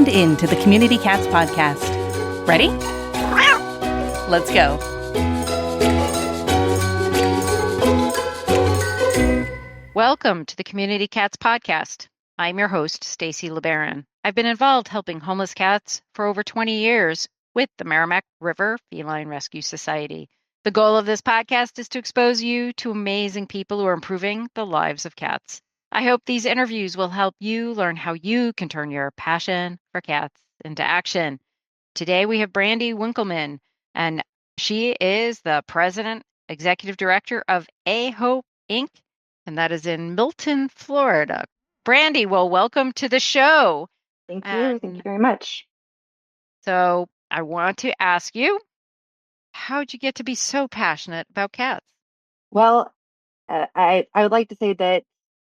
tuned in to the Community Cats podcast. Ready? Let's go. Welcome to the Community Cats podcast. I'm your host, Stacy LeBaron. I've been involved helping homeless cats for over 20 years with the Merrimack River Feline Rescue Society. The goal of this podcast is to expose you to amazing people who are improving the lives of cats. I hope these interviews will help you learn how you can turn your passion for cats into action. Today we have Brandi Winkleman, and she is the President, Executive Director of A Hope Inc., and that is in Milton, Florida. Brandi, well, welcome to the show. Thank you. Thank you very much. So I want to ask you, how'd you get to be so passionate about cats? Well, I would like to say that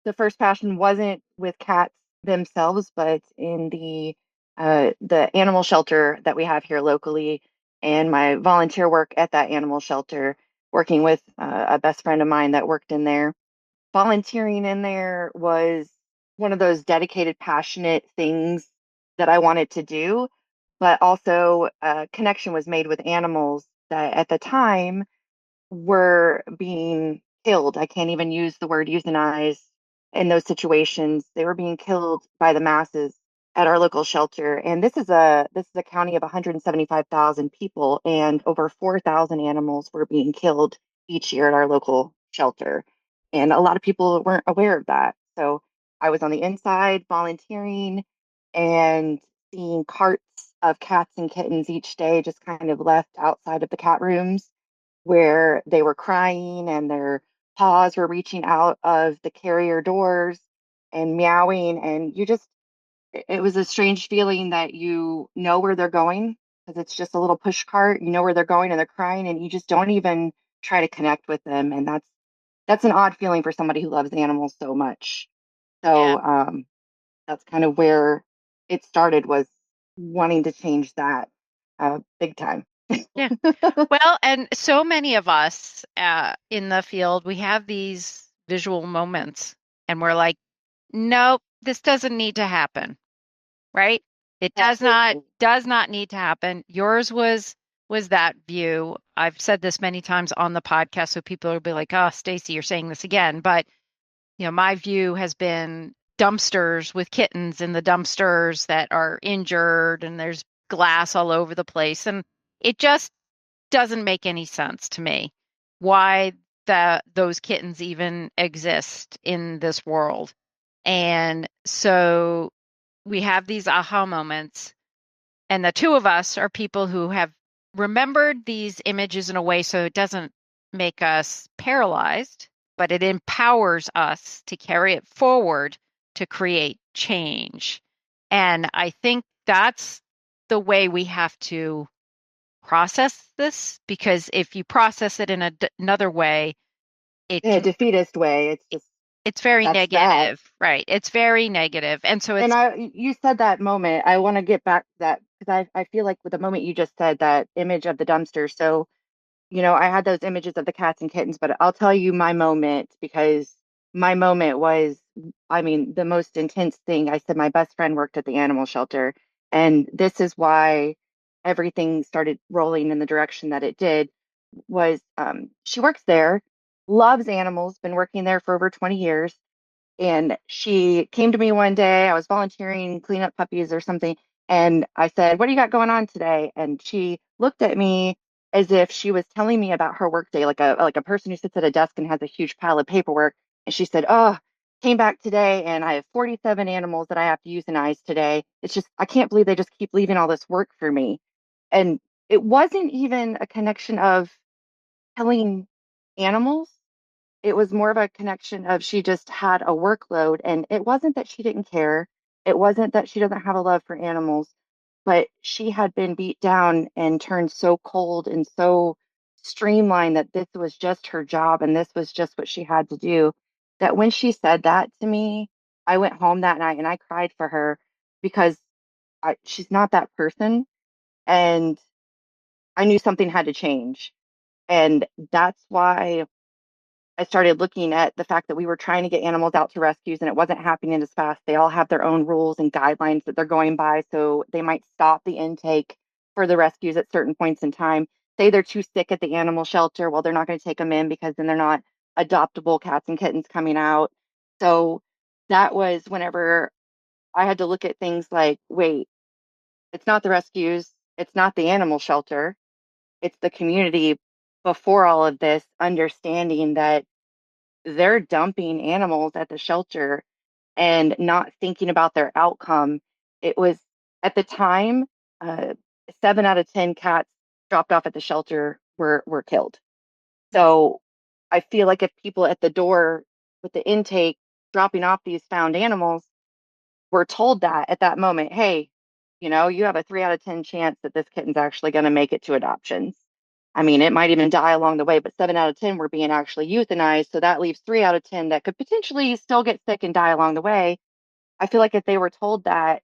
the first passion wasn't with cats themselves, but in the animal shelter that we have here locally, and my volunteer work at that animal shelter, working with a best friend of mine that worked in there. Volunteering in there was one of those dedicated, passionate things that I wanted to do, but also a connection was made with animals that at the time were being killed. I can't even use the word euthanize in those situations. They were being killed by the masses at our local shelter. And this is a county of 175,000 people, and over 4,000 animals were being killed each year at our local shelter. And a lot of people weren't aware of that. So I was on the inside volunteering and seeing carts of cats and kittens each day just kind of left outside of the cat rooms, where they were crying and their paws were reaching out of the carrier doors and meowing. And it was a strange feeling that you know where they're going, because it's just a little push cart. You know where they're going and they're crying, and you just don't even try to connect with them. And that's an odd feeling for somebody who loves animals so much. So that's kind of where it started, was wanting to change that big time. Yeah. Well, and so many of us in the field, we have these visual moments and we're like, nope, this doesn't need to happen, right? It does not need to happen. Yours was that view. I've said this many times on the podcast, so people will be like, oh, Stacy, you're saying this again. But, my view has been dumpsters with kittens in the dumpsters that are injured, and there's glass all over the place. And it just doesn't make any sense to me why those kittens even exist in this world. And so we have these aha moments, and the two of us are people who have remembered these images in a way so it doesn't make us paralyzed, but it empowers us to carry it forward to create change. And I think that's the way we have to process this, because if you process it in another way, defeatist way, it's very negative, right? It's very negative. And so you said that moment. I want to get back to that, because I feel like with the moment you just said, that image of the dumpster. So, I had those images of the cats and kittens, but I'll tell you my moment, because my moment was, the most intense thing. I said my best friend worked at the animal shelter, and this is why everything started rolling in the direction that it did. Was she works there, loves animals, been working there for over 20 years. And she came to me one day. I was volunteering, clean up puppies or something. And I said, what do you got going on today? And she looked at me as if she was telling me about her workday, like a person who sits at a desk and has a huge pile of paperwork. And she said, oh, came back today and I have 47 animals that I have to euthanize today. It's just, I can't believe they just keep leaving all this work for me. And it wasn't even a connection of killing animals. It was more of a connection of, she just had a workload, and it wasn't that she didn't care. It wasn't that she doesn't have a love for animals, but she had been beat down and turned so cold and so streamlined that this was just her job and this was just what she had to do. That when she said that to me, I went home that night and I cried for her, because she's not that person. And I knew something had to change. And that's why I started looking at the fact that we were trying to get animals out to rescues and it wasn't happening as fast. They all have their own rules and guidelines that they're going by. So they might stop the intake for the rescues at certain points in time. Say they're too sick at the animal shelter. Well, they're not going to take them in because then they're not adoptable cats and kittens coming out. So that was whenever I had to look at things like, wait, it's not the rescues, it's not the animal shelter, it's the community before all of this, understanding that they're dumping animals at the shelter and not thinking about their outcome. It was at the time, uh, 7 out of 10 cats dropped off at the shelter were killed. So I feel like if people at the door with the intake dropping off these found animals were told that at that moment, hey, you have a 3 out of 10 chance that this kitten's actually going to make it to adoptions. I mean, it might even die along the way, but 7 out of 10 were being actually euthanized. So that leaves 3 out of 10 that could potentially still get sick and die along the way. I feel like if they were told that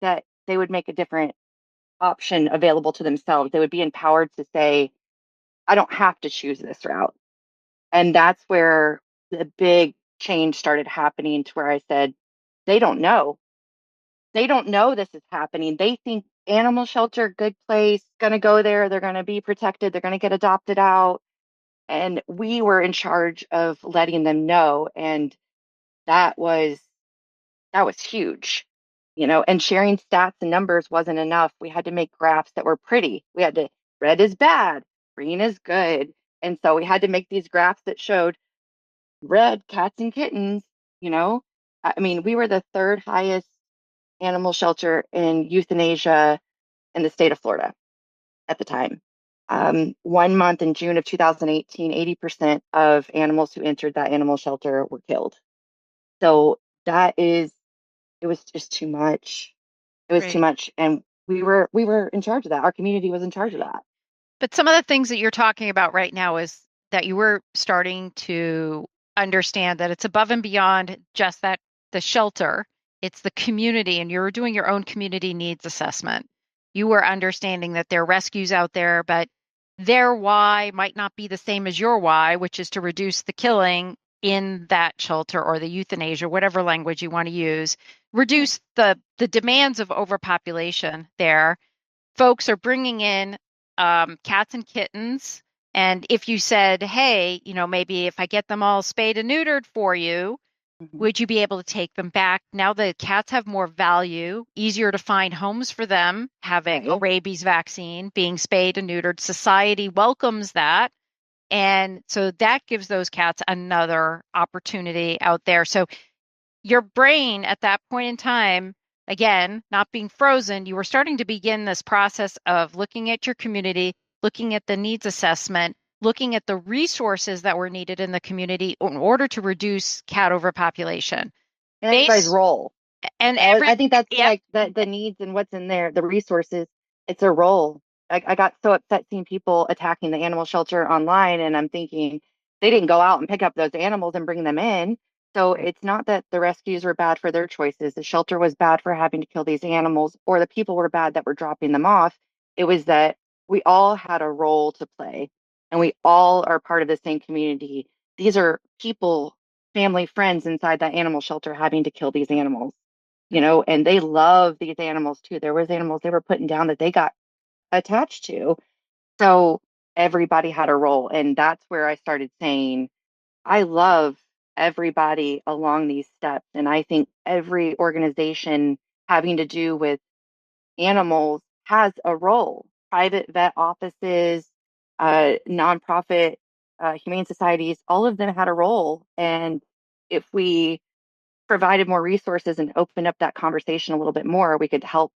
they would make a different option available to themselves. They would be empowered to say, I don't have to choose this route. And that's where the big change started happening to where I said, they don't know. They don't know this is happening. They think animal shelter, good place, going to go there. They're going to be protected. They're going to get adopted out. And we were in charge of letting them know. And that was huge, and sharing stats and numbers wasn't enough. We had to make graphs that were pretty. We had to, red is bad, green is good. And so we had to make these graphs that showed red cats and kittens, you know. I mean, we were the third highest animal shelter in euthanasia in the state of Florida at the time. 1 month in June of 2018, 80% of animals who entered that animal shelter were killed. So it was just too much. It was too Right. much. And we were in charge of that. Our community was in charge of that. But some of the things that you're talking about right now is that you were starting to understand that it's above and beyond just that the shelter, it's the community, and you're doing your own community needs assessment. You were understanding that there are rescues out there, but their why might not be the same as your why, which is to reduce the killing in that shelter or the euthanasia, whatever language you want to use, reduce the demands of overpopulation there. Folks are bringing in cats and kittens. And if you said, hey, maybe if I get them all spayed and neutered for you, Mhm. would you be able to take them back? Now the cats have more value, easier to find homes for them, having a Right. rabies vaccine, being spayed and neutered. Society welcomes that. And so that gives those cats another opportunity out there. So your brain at that point in time, again, not being frozen, you were starting to begin this process of looking at your community, looking at the needs assessment, looking at the resources that were needed in the community in order to reduce cat overpopulation. And everybody's Base role. and I think that's yep. like the needs and what's in there, the resources. It's a role. I got so upset seeing people attacking the animal shelter online, and I'm thinking they didn't go out and pick up those animals and bring them in. So Right. it's not that the rescues were bad for their choices. The shelter was bad for having to kill these animals, or the people were bad that were dropping them off. It was that we all had a role to play, and we all are part of the same community. These are people, family, friends inside that animal shelter having to kill these animals, and they love these animals too. There was animals they were putting down that they got attached to. So everybody had a role. And that's where I started saying, I love everybody along these steps. And I think every organization having to do with animals has a role. Private vet offices, nonprofit, humane societies, all of them had a role. And if we provided more resources and opened up that conversation a little bit more, we could help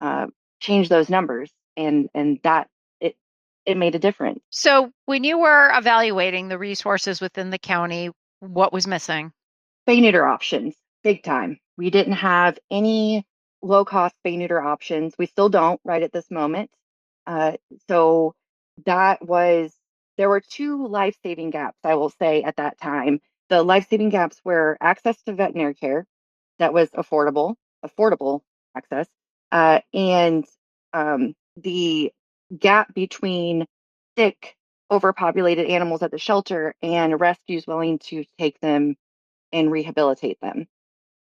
uh, change those numbers, and that it it made a difference. So when you were evaluating the resources within the county, what was missing? Spay neuter options, big time. We didn't have any low cost spay neuter options. We still don't right at this moment. Uh, so that was there were two life saving gaps, I will say, at that time. The life saving gaps were access to veterinary care that was affordable access, and the gap between sick overpopulated animals at the shelter and rescues willing to take them and rehabilitate them.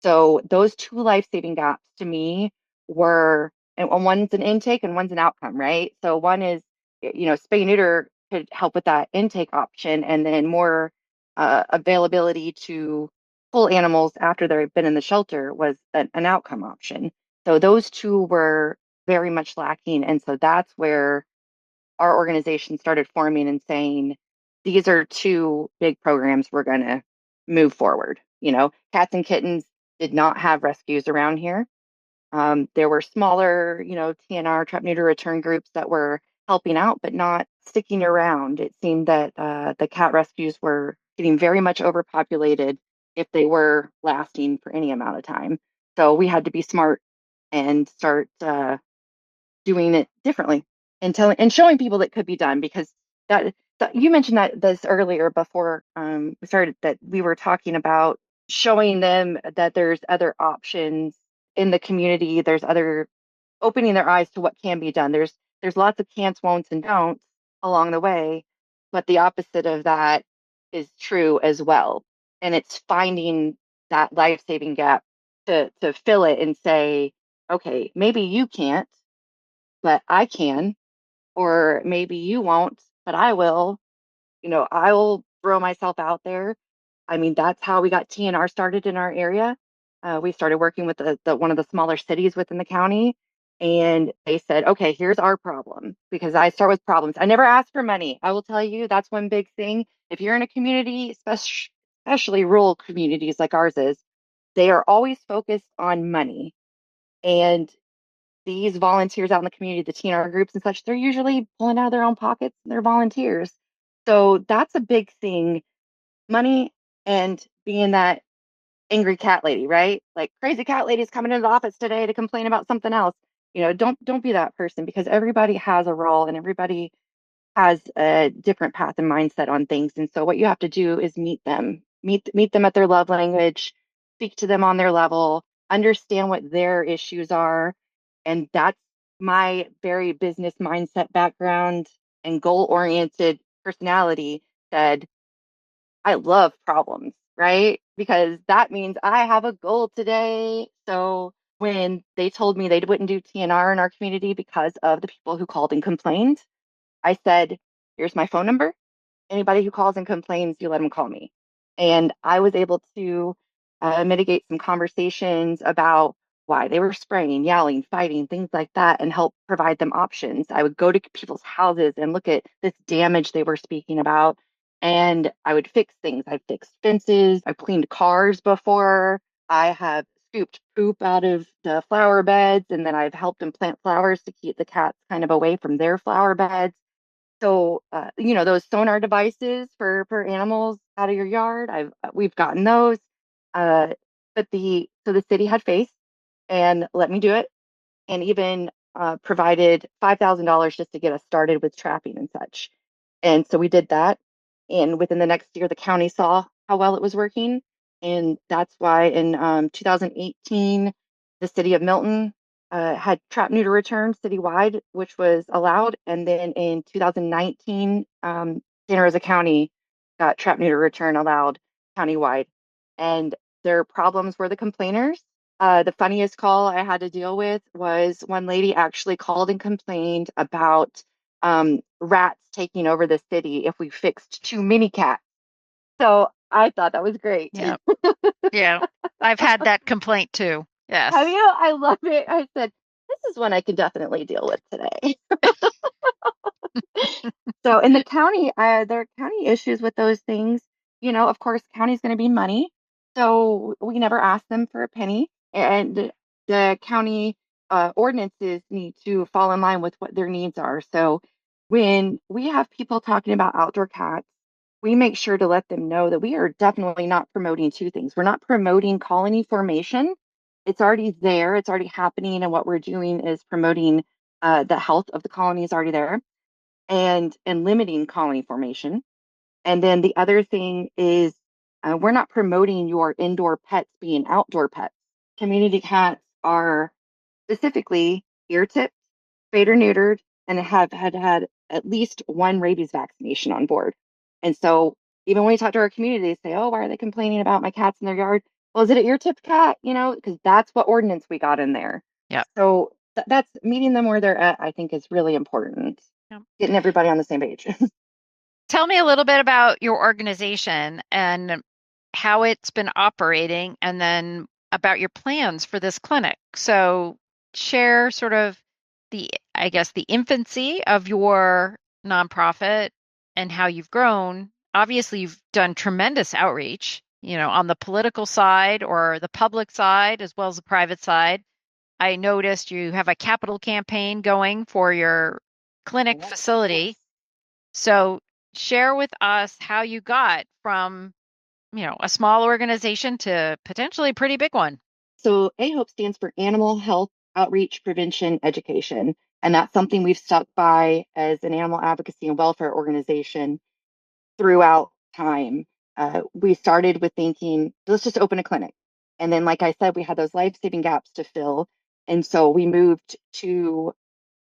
So those two life-saving gaps to me were, and one's an intake and one's an outcome, right? So one is, spay neuter could help with that intake option, and then more availability to pull animals after they've been in the shelter was an outcome option. So those two were very much lacking. And so that's where our organization started forming and saying, these are two big programs we're going to move forward. Cats and kittens did not have rescues around here. There were smaller, TNR, trap neuter return groups that were helping out, but not sticking around. It seemed that the cat rescues were getting very much overpopulated if they were lasting for any amount of time. So we had to be smart and start doing it differently and showing people that could be done, because that you mentioned that this earlier before we started, that we were talking about showing them that there's other options in the community. There's other opening their eyes to what can be done. There's lots of can'ts, won'ts, and don'ts along the way, but the opposite of that is true as well. And it's finding that life-saving gap to fill it and say, okay, maybe you can't, but I can, or maybe you won't, but I will. I will throw myself out there. I mean, that's how we got TNR started in our area. We started working with the one of the smaller cities within the county, and they said, okay, here's our problem, because I start with problems. I never ask for money. I will tell you, that's one big thing. If you're in a community, especially rural communities like ours is, they are always focused on money. And these volunteers out in the community, the TNR groups and such, they're usually pulling out of their own pockets. They're volunteers. So that's a big thing. Money and being that angry cat lady, right? Like, crazy cat lady's coming into the office today to complain about something else. Don't be that person, because everybody has a role and everybody has a different path and mindset on things. And so what you have to do is meet them, meet them at their love language, speak to them on their level, understand what their issues are. And that's my very business mindset background and goal-oriented personality said, I love problems, right? Because that means I have a goal today. So when they told me they wouldn't do TNR in our community because of the people who called and complained, I said, here's my phone number. Anybody who calls and complains, you let them call me. And I was able to mitigate some conversations about why they were spraying, yelling, fighting, things like that, and help provide them options. I would go to people's houses and look at this damage they were speaking about, and I would fix things. I've fixed fences, I've cleaned cars before, I have scooped poop out of the flower beds, and then I've helped them plant flowers to keep the cats kind of away from their flower beds. So, those sonar devices for animals out of your yard, we've gotten those. Uh, but the city had faith and let me do it, and even provided $5,000 just to get us started with trapping and such. And so we did that. And within the next year, the county saw how well it was working. And that's why in 2018, the city of Milton had trap neuter return citywide, which was allowed. And then in 2019, Santa Rosa County got trap neuter return allowed countywide. And their problems were the complainers. The funniest call I had to deal with was one lady actually called and complained about rats taking over the city if we fixed too many cats. So I thought that was great. Yeah. Yeah. I've had that complaint too. Yes. Have you? I love it. I said, this is one I can definitely deal with today. So in the county, there are county issues with those things. Of course, county's going to be money. So we never ask them for a penny. And the county ordinances need to fall in line with what their needs are. So when we have people talking about outdoor cats, we make sure to let them know that we are definitely not promoting two things. We're not promoting colony formation. It's already there. It's already happening. And what we're doing is promoting the health of the colonies already there, and limiting colony formation. And then the other thing is we're not promoting your indoor pets being outdoor pets. Community cats are specifically ear tipped, spayed or neutered, and have had at least one rabies vaccination on board. And so even when we talk to our community, they say, oh, why are they complaining about my cats in their yard? Well, is it an ear-tipped cat? Because that's what ordinance we got in there. Yeah. So that's meeting them where they're at, I think, is really important. Yeah. Getting everybody on the same page. Tell me a little bit about your organization and how it's been operating, and then about your plans for this clinic. So share sort of I guess, the infancy of your nonprofit and how you've grown. Obviously, you've done tremendous outreach, on the political side or the public side, as well as the private side. I noticed you have a capital campaign going for your clinic facility. So share with us how you got from, a small organization to potentially a pretty big one. So AHOPE stands for Animal Health Outreach Prevention Education. And that's something we've stuck by as an animal advocacy and welfare organization throughout time. We started with thinking, let's just open a clinic. And then, like I said, we had those life-saving gaps to fill. And so we moved to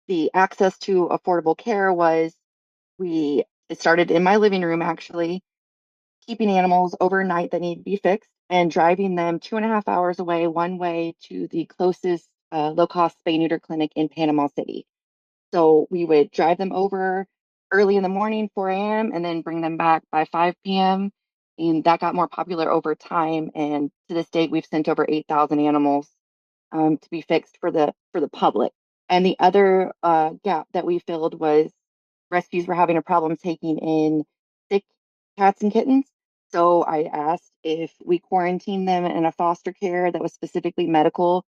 the access to affordable care it started in my living room, actually, keeping animals overnight that need to be fixed and driving them 2.5 hours away, one way, to the closest low-cost spay neuter clinic in Panama City. So we would drive them over early in the morning, 4 a.m., and then bring them back by 5 p.m. And that got more popular over time. And to this date, we've sent over 8,000 animals to be fixed for the public. And the other gap that we filled was rescues were having a problem taking in sick cats and kittens. So I asked if we quarantine them in a foster care that was specifically medical,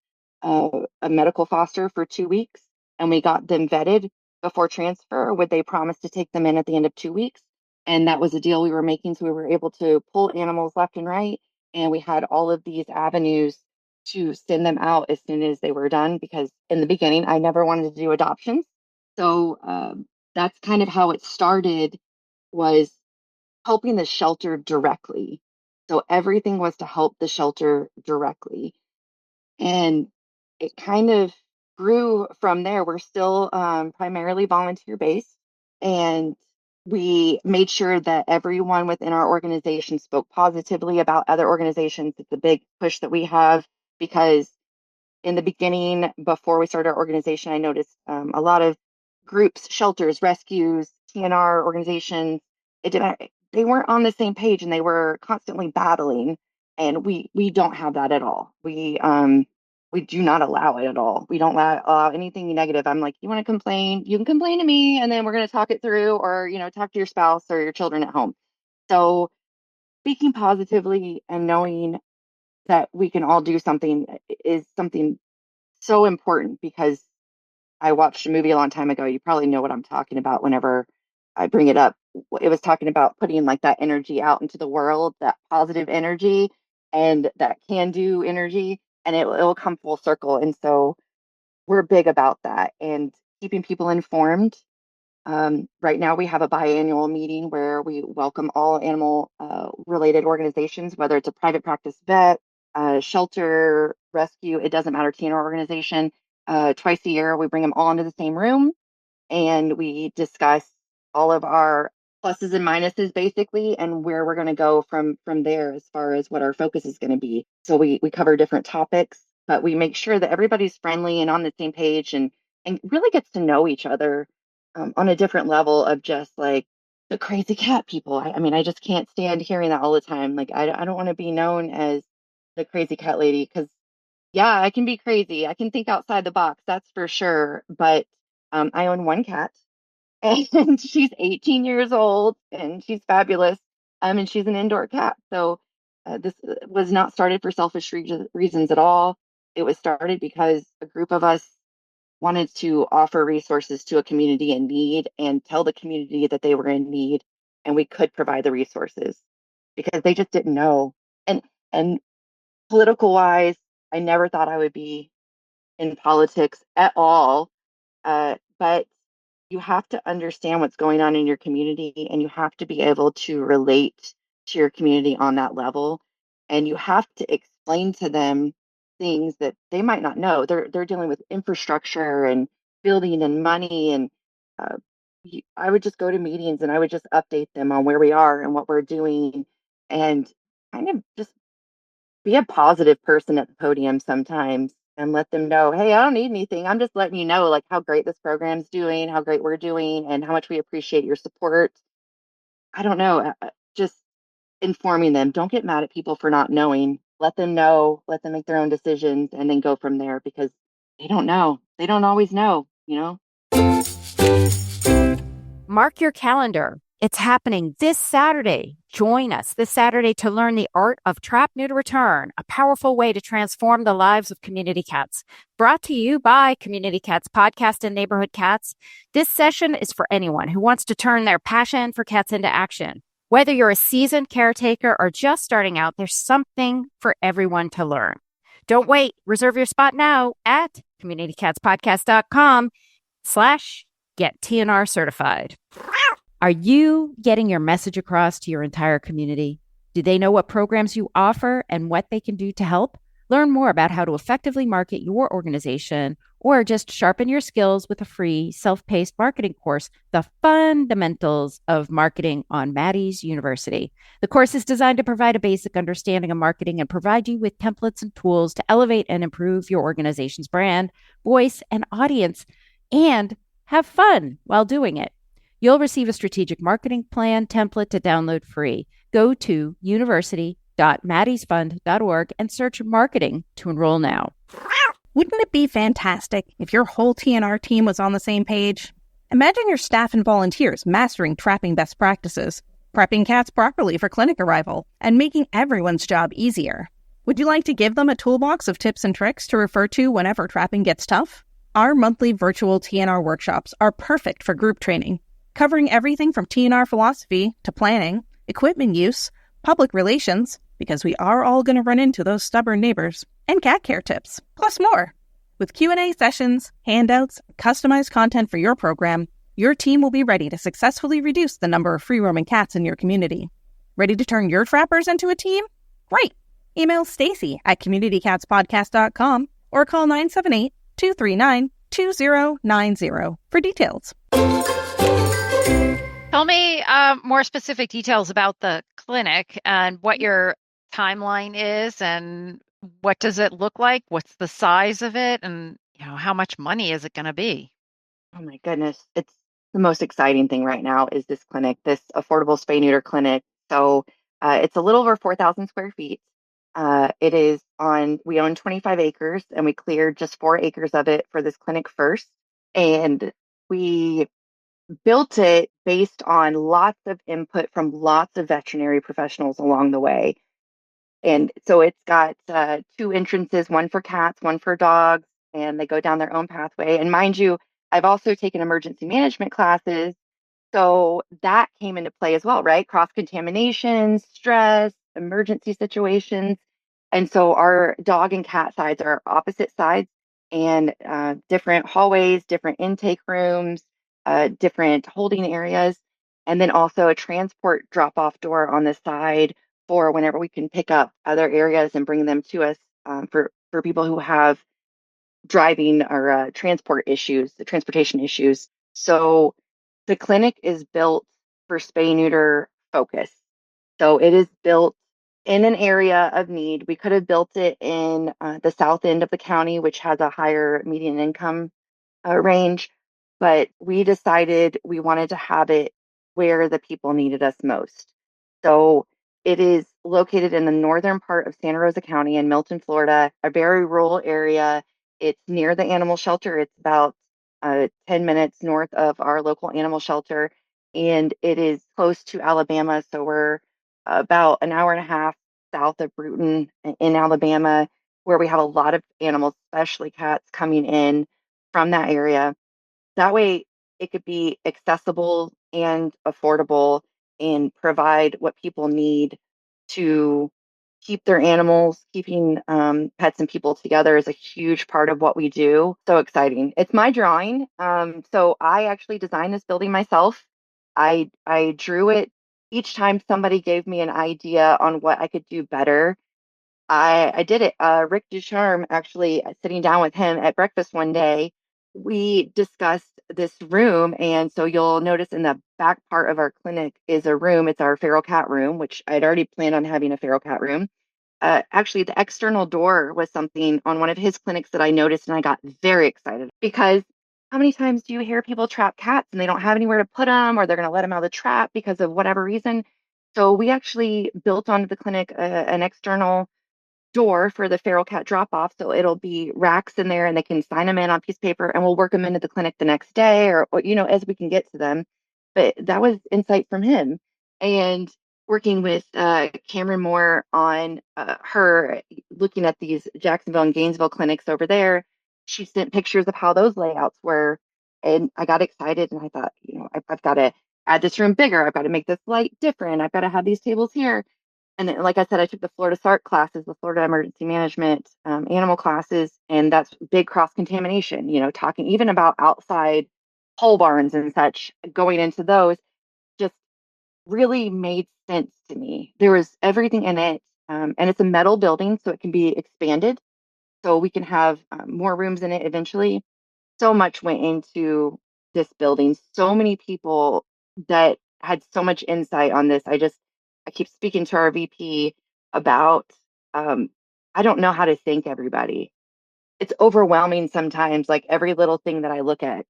a medical foster for 2 weeks, and we got them vetted before transfer. Would they promise to take them in at the end of 2 weeks? And that was a deal we were making. So we were able to pull animals left and right. And we had all of these avenues to send them out as soon as they were done, because in the beginning, I never wanted to do adoptions. So that's kind of how it started, was helping the shelter directly. So everything was to help the shelter directly. And it kind of grew from there. We're still primarily volunteer based, and we made sure that everyone within our organization spoke positively about other organizations. It's a big push that we have, because in the beginning, before we started our organization, I noticed a lot of groups, shelters, rescues, TNR organizations, they weren't on the same page, and they were constantly battling. And we don't have that at all. We do not allow it at all. We don't allow anything negative. I'm like, you want to complain? You can complain to me, and then we're going to talk it through, or talk to your spouse or your children at home. So speaking positively and knowing that we can all do something is something so important, because I watched a movie a long time ago. You probably know what I'm talking about whenever I bring it up. It was talking about putting like that energy out into the world, that positive energy and that can do energy, and it will come full circle. And so we're big about that and keeping people informed. Right now, we have a biannual meeting where we welcome all animal related organizations, whether it's a private practice vet, shelter, rescue, it doesn't matter, TNR organization. Twice a year, we bring them all into the same room, and we discuss all of our pluses and minuses, basically, and where we're going to go from there as far as what our focus is going to be. So we cover different topics, but we make sure that everybody's friendly and on the same page, and really gets to know each other on a different level of just like the crazy cat people. I mean, I just can't stand hearing that all the time. Like, I don't want to be known as the crazy cat lady, because yeah, I can be crazy. I can think outside the box, that's for sure. But I own one cat, and she's 18 years old, and she's fabulous. And she's an indoor cat. So this was not started for selfish reasons at all. It was started because a group of us wanted to offer resources to a community in need and tell the community that they were in need, and we could provide the resources, because they just didn't know. And political wise, I never thought I would be in politics at all. But you have to understand what's going on in your community, and you have to be able to relate to your community on that level. And you have to explain to them things that they might not know. They're dealing with infrastructure and building and money, and I would just go to meetings and I would just update them on where we are and what we're doing, and kind of just be a positive person at the podium sometimes and let them know, hey, I don't need anything. I'm just letting you know like how great this program's doing, how great we're doing, and how much we appreciate your support. I don't know, just informing them. Don't get mad at people for not knowing. Let them know, let them make their own decisions, and then go from there because they don't know. They don't always know, you know? Mark your calendar. It's happening this Saturday. Join us this Saturday to learn the art of trap, neuter, return, a powerful way to transform the lives of community cats. Brought to you by Community Cats Podcast and Neighborhood Cats. This session is for anyone who wants to turn their passion for cats into action. Whether you're a seasoned caretaker or just starting out, there's something for everyone to learn. Don't wait. Reserve your spot now at communitycatspodcast.com/get TNR certified. Are you getting your message across to your entire community? Do they know what programs you offer and what they can do to help? Learn more about how to effectively market your organization or just sharpen your skills with a free self-paced marketing course, The Fundamentals of Marketing on Maddie's University. The course is designed to provide a basic understanding of marketing and provide you with templates and tools to elevate and improve your organization's brand, voice, and audience, and have fun while doing it. You'll receive a strategic marketing plan template to download free. Go to university.maddiesfund.org and search marketing to enroll now. Wouldn't it be fantastic if your whole TNR team was on the same page? Imagine your staff and volunteers mastering trapping best practices, prepping cats properly for clinic arrival, and making everyone's job easier. Would you like to give them a toolbox of tips and tricks to refer to whenever trapping gets tough? Our monthly virtual TNR workshops are perfect for group training, covering everything from TNR philosophy to planning, equipment use, public relations, because we are all going to run into those stubborn neighbors, and cat care tips, plus more. With Q&A sessions, handouts, customized content for your program, your team will be ready to successfully reduce the number of free-roaming cats in your community. Ready to turn your trappers into a team? Great! Email Stacy at communitycatspodcast.com or call 978-239-2090 for details. Tell me more specific details about the clinic and what your timeline is and what does it look like? What's the size of it? And how much money is it going to be? Oh my goodness. It's the most exciting thing right now is this clinic, this affordable spay neuter clinic. So it's a little over 4,000 square feet. We own 25 acres and we cleared just 4 acres of it for this clinic first. And we built it based on lots of input from lots of veterinary professionals along the way. And so it's got 2 entrances, one for cats, one for dogs, and they go down their own pathway. And mind you, I've also taken emergency management classes. So that came into play as well, right? Cross-contamination, stress, emergency situations. And so our dog and cat sides are opposite sides and different hallways, different intake rooms, different holding areas, and then also a transport drop-off door on the side for whenever we can pick up other areas and bring them to us for people who have driving or transportation issues. So the clinic is built for spay neuter focus. So it is built in an area of need. We could have built it in the south end of the county, which has a higher median income range, but we decided we wanted to have it where the people needed us most. So it is located in the northern part of Santa Rosa County in Milton, Florida, a very rural area. It's near the animal shelter. It's about 10 minutes north of our local animal shelter, and it is close to Alabama. So we're about an hour and a half south of Bruton in Alabama, where we have a lot of animals, especially cats, coming in from that area. That way, it could be accessible and affordable and provide what people need to keep their animals. Keeping pets and people together is a huge part of what we do. So exciting. It's my drawing. So I actually designed this building myself. I drew it each time somebody gave me an idea on what I could do better. I did it. Rick Ducharme, actually, sitting down with him at breakfast one day, we discussed this room. And so you'll notice in the back part of our clinic is a room. It's our feral cat room, which I'd already planned on having a feral cat room. Actually, the external door was something on one of his clinics that I noticed, and I got very excited because how many times do you hear people trap cats and they don't have anywhere to put them, or they're going to let them out of the trap because of whatever reason? So we actually built onto the clinic an external door for the feral cat drop off. So it'll be racks in there and they can sign them in on a piece of paper and we'll work them into the clinic the next day or as we can get to them. But that was insight from him. And working with Cameron Moore on her looking at these Jacksonville and Gainesville clinics over there, she sent pictures of how those layouts were. And I got excited and I thought, I've got to add this room bigger. I've got to make this light different. I've got to have these tables here. And then, like I said, I took the Florida SARC classes, the Florida Emergency Management animal classes, and that's big cross contamination, talking even about outside pole barns and such, going into those just really made sense to me. There was everything in it. And it's a metal building, so it can be expanded. So we can have more rooms in it eventually. So much went into this building. So many people that had so much insight on this. I keep speaking to our VP about, um, I don't know how to thank everybody. It's overwhelming sometimes, like every little thing that I look at,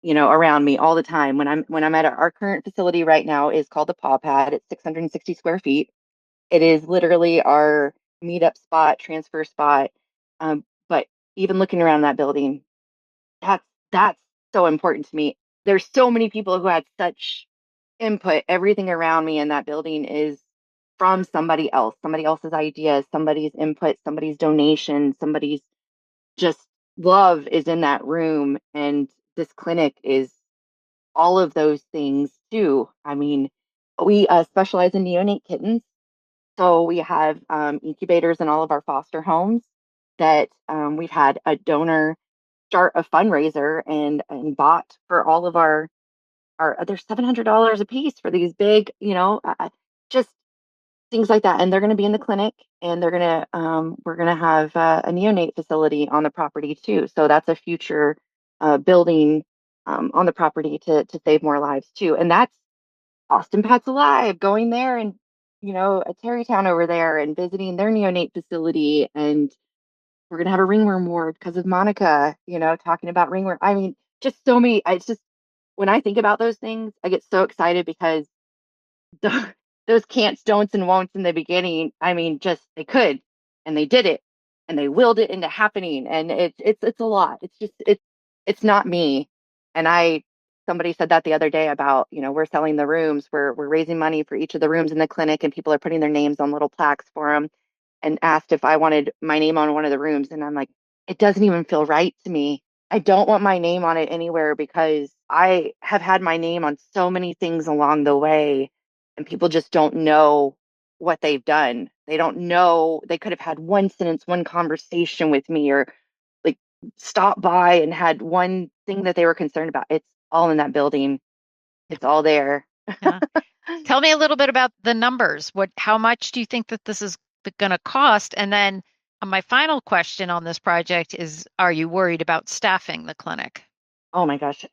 around me all the time. When I'm at our current facility right now is called the Paw Pad. It's 660 square feet. It is literally our meetup spot, transfer spot. But even looking around that building, that's that's so important to me. There's so many people who had such input. Everything around me in that building is from somebody else's ideas, somebody's input, somebody's donation, somebody's just love is in that room. And this clinic is all of those things too. I mean, we specialize in neonate kittens. So we have incubators in all of our foster homes that we've had a donor start a fundraiser and bought for all of our they're $700 a piece for these big, just things like that. And they're going to be in the clinic, and we're gonna have a neonate facility on the property too. So that's a future building on the property to save more lives too. And that's Austin Pets Alive, going there and a Terrytown over there and visiting their neonate facility. And we're gonna have a ringworm ward because of Monica, talking about ringworm. I mean, just so many. It's just when I think about those things, I get so excited because the, those can'ts, don'ts, and won'ts in the beginning. I mean, just they could, and they did it, and they willed it into happening, and it's a lot. It's not me, and somebody said that the other day about we're selling the rooms, we're raising money for each of the rooms in the clinic, and people are putting their names on little plaques for them, and asked if I wanted my name on one of the rooms, and I'm like, it doesn't even feel right to me. I don't want my name on it anywhere because I have had my name on so many things along the way and people just don't know what they've done. They don't know. They could have had one sentence, one conversation with me, or like stopped by and had one thing that they were concerned about. It's all in that building. It's all there. Yeah. Tell me a little bit about the numbers. How much do you think that this is going to cost? And then my final question on this project is, are you worried about staffing the clinic? Oh my gosh.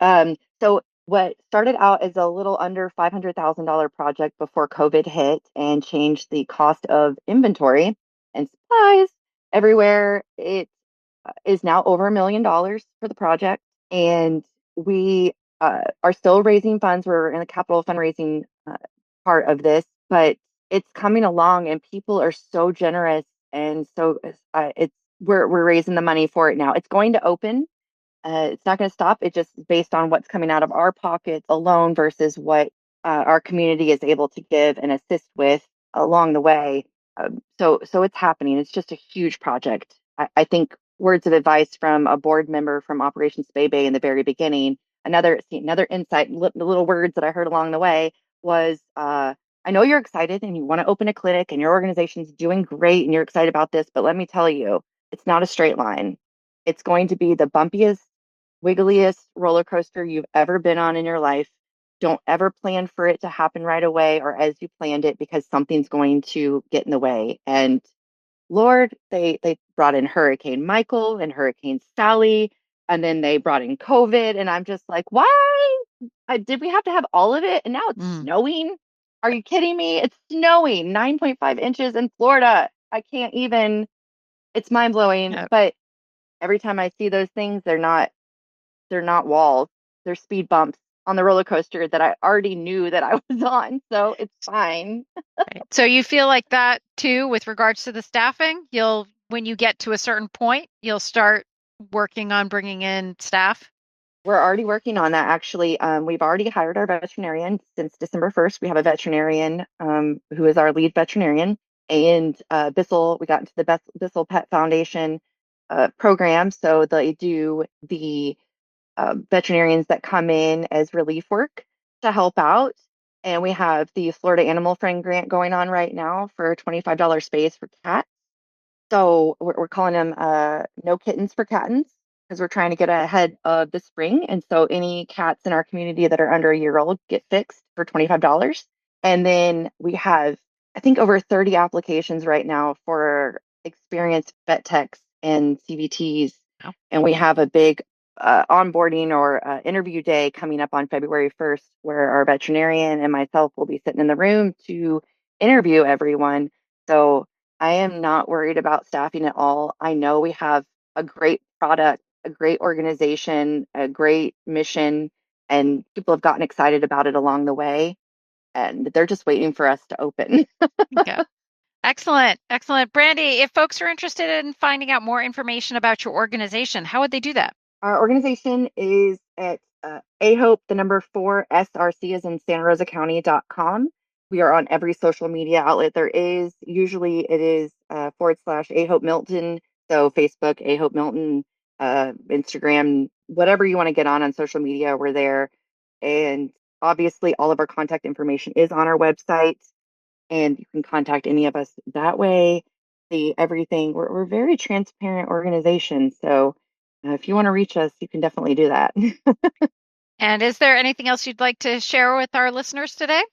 So what started out as a little under $500,000 project before COVID hit and changed the cost of inventory and supplies everywhere, it is now over $1 million for the project. And we are still raising funds. We're in the capital fundraising part of this, but it's coming along and people are so generous. And so we're raising the money for it now. It's going to open. It's not going to stop. It just based on what's coming out of our pockets alone versus what our community is able to give and assist with along the way. So it's happening. It's just a huge project. I think words of advice from a board member from Operation Spay Bay in the very beginning. Another insight, the little words that I heard along the way was, I know you're excited and you want to open a clinic and your organization's doing great and you're excited about this, but let me tell you, it's not a straight line. It's going to be the bumpiest, wiggliest roller coaster you've ever been on in your life. Don't ever plan for it to happen right away or as you planned it because something's going to get in the way. And Lord, they brought in Hurricane Michael and Hurricane Sally. And then they brought in COVID, and I'm just like, why? Did we have to have all of it? And now it's snowing. Are you kidding me? It's snowing 9.5 inches in Florida. I can't even, it's mind blowing. Yep. But every time I see those things, they're not walls. They're speed bumps on the roller coaster that I already knew that I was on. So it's fine. Right. So you feel like that too, with regards to the staffing, when you get to a certain point, you'll start working on bringing in staff? We're already working on that, actually. We've already hired our veterinarian since December 1st. We have a veterinarian who is our lead veterinarian. And Bissell, we got into the Bissell Pet Foundation program. So they do the veterinarians that come in as relief work to help out. And we have the Florida Animal Friend grant going on right now for $25 space for cats. So we're calling them No Kittens for Cattens, because we're trying to get ahead of the spring. And so any cats in our community that are under a year old get fixed for $25. And then we have, I think, over 30 applications right now for experienced vet techs and CVTs. Wow. And we have a big onboarding or interview day coming up on February 1st, where our veterinarian and myself will be sitting in the room to interview everyone. So I am not worried about staffing at all. I know we have a great product, a great organization, a great mission, and people have gotten excited about it along the way. And they're just waiting for us to open. Okay. Excellent. Excellent. Brandi, if folks are interested in finding out more information about your organization, how would they do that? Our organization is at AHOPE, the number 4, SRC is in Santa Rosa County.com. We are on every social media outlet there is. Usually it is / AHOPE Milton. So Facebook, AHOPE Milton, Instagram, whatever you want to get on social media, we're there. And obviously all of our contact information is on our website, and you can contact any of us that way. See everything. We're a very transparent organization. So if you want to reach us, you can definitely do that. And is there anything else you'd like to share with our listeners today?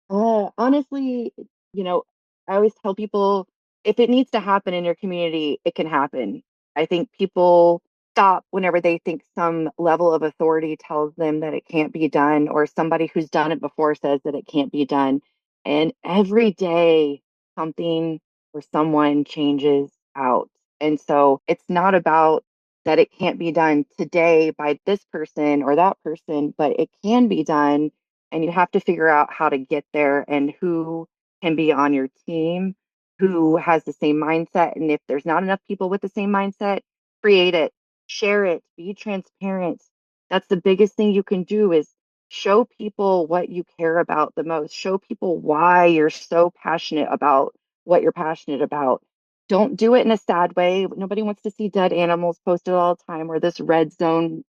Honestly, I always tell people, if it needs to happen in your community, it can happen. I think people stop whenever they think some level of authority tells them that it can't be done, or somebody who's done it before says that it can't be done. And every day, something or someone changes out. And so it's not about that it can't be done today by this person or that person, but it can be done. And you have to figure out how to get there and who can be on your team, who has the same mindset. And if there's not enough people with the same mindset, create it, share it, be transparent. That's the biggest thing you can do, is show people what you care about the most. Show people why you're so passionate about what you're passionate about. Don't do it in a sad way. Nobody wants to see dead animals posted all the time, or this red zone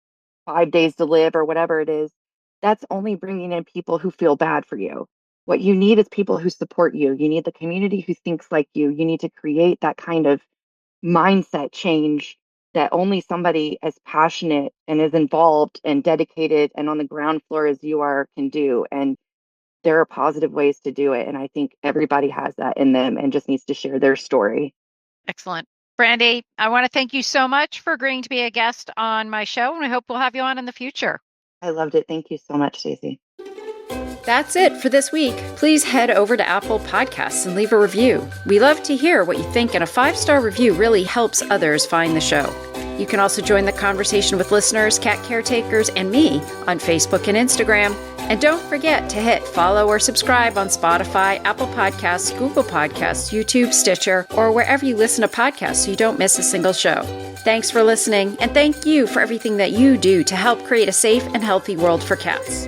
5 days to live, or whatever it is. That's only bringing in people who feel bad for you. What you need is people who support you. You need the community who thinks like you. You need to create that kind of mindset change that only somebody as passionate and as involved and dedicated and on the ground floor as you are can do. And there are positive ways to do it. And I think everybody has that in them and just needs to share their story. Excellent. Brandi, I want to thank you so much for agreeing to be a guest on my show, and I hope we'll have you on in the future. I loved it. Thank you so much, Stacy. That's it for this week. Please head over to Apple Podcasts and leave a review. We love to hear what you think, and a 5-star review really helps others find the show. You can also join the conversation with listeners, cat caretakers, and me on Facebook and Instagram. And don't forget to hit follow or subscribe on Spotify, Apple Podcasts, Google Podcasts, YouTube, Stitcher, or wherever you listen to podcasts so you don't miss a single show. Thanks for listening, and thank you for everything that you do to help create a safe and healthy world for cats.